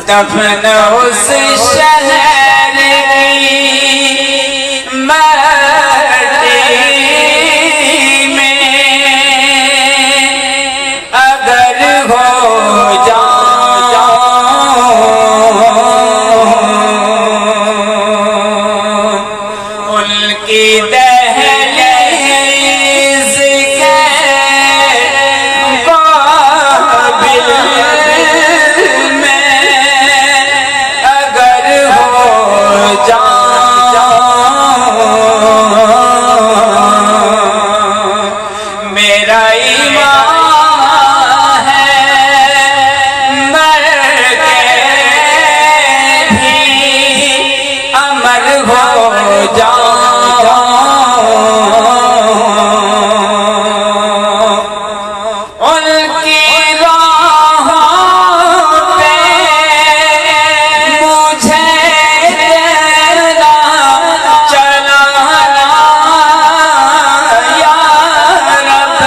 दफन उस शहर की मट्टी में अगर हो जाऊं उनकी दहलीज़ के काबिल में अगर हो जाऊं मेरा ईमान है मर के भी अमर हो जाऊं उनकी राहों पे मुझे तेरा चलाना या रब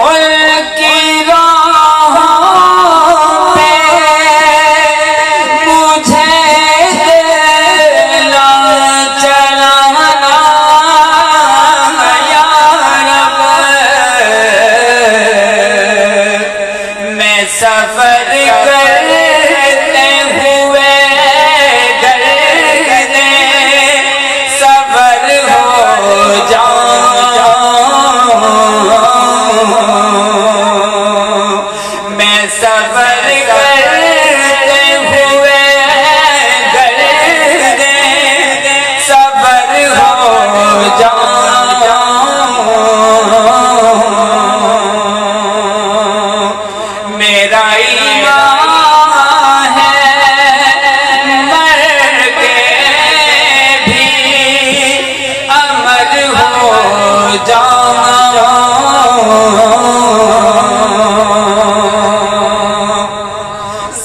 उनकी राहों पे मुझे तेरा चलाना या रब मैं सफर करते हुए डरने सफर हो जाऊं मैं सफर करते हुए डरने सफर हो जाऊं मेरा ईमान है मर के भी अमर हो जाऊं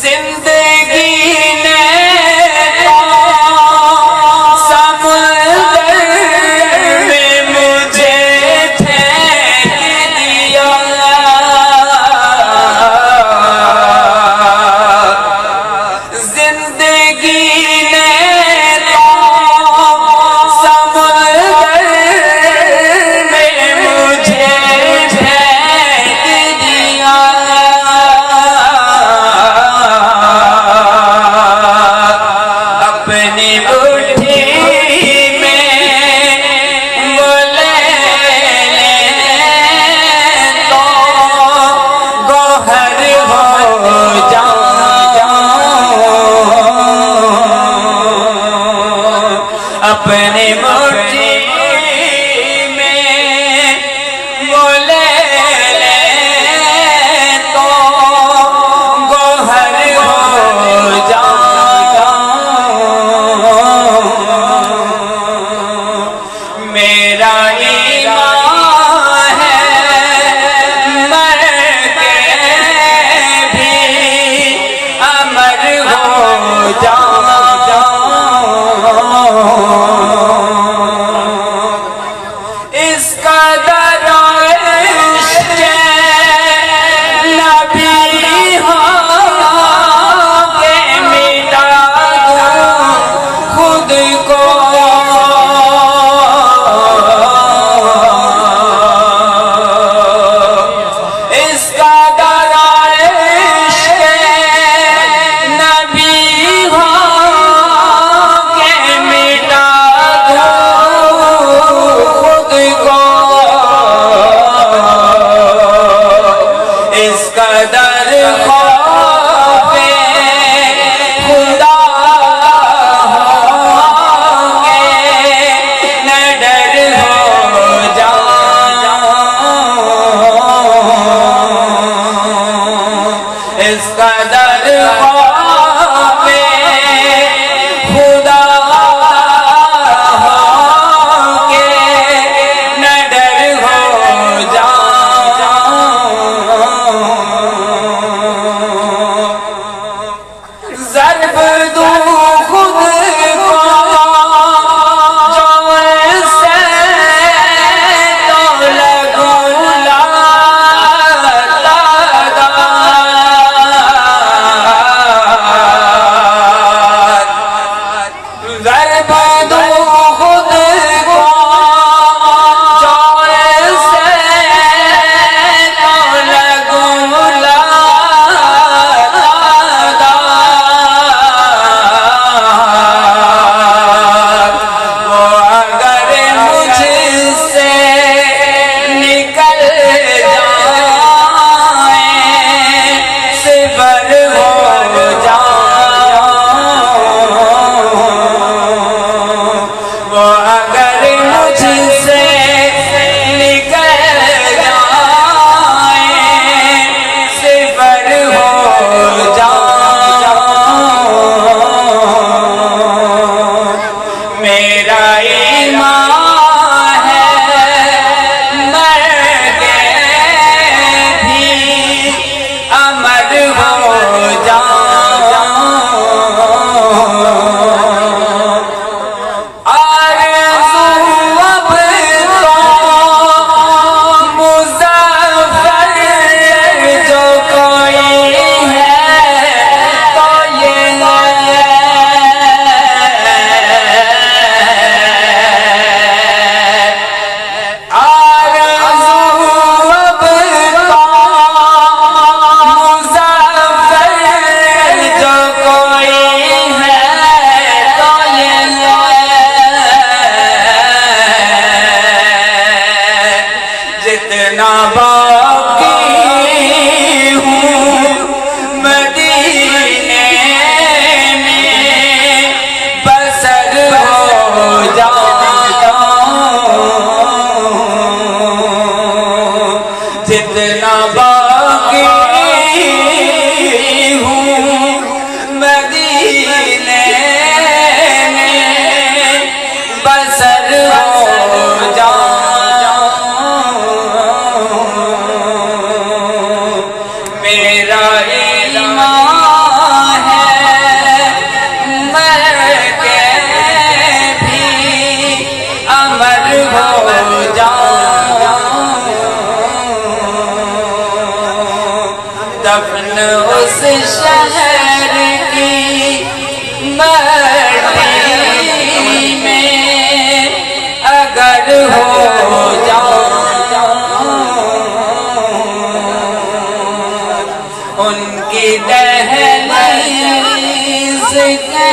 जिंदगी ने तो समुंदर में मुझे फेंक दिया जिंदगी ने तो समुंदर में मुझे फेंक दिया अपनी मुट्ठी में वो ले तो गोहर हो जाऊं अपनी मुट्ठी में वो ले तो गोहर हो जाऊं मेरा ईमान है मर के भी अमर हो जाऊं इसका दराइश नबी हो के मिटा दूं खुद को इसका दराइश नबी हो के मिटा दूं खुद को इसका दर खौफे खुदा होंगे न डर हो जाऊं इसका दर खौफे खुदा होंगे न डर हो जाऊं ज़र्ब दूं खुद को जो से तो लगूं बाकी हूँ मदीने में बसर हो जाऊं जितना बाकी हूँ मदीने में बसर हो जाऊं मेरा ईमान है मर के भी अमर हो जाऊं दफन उस शहर की मट्टी में अगर हो जाऊं उनकी दहलीज़ के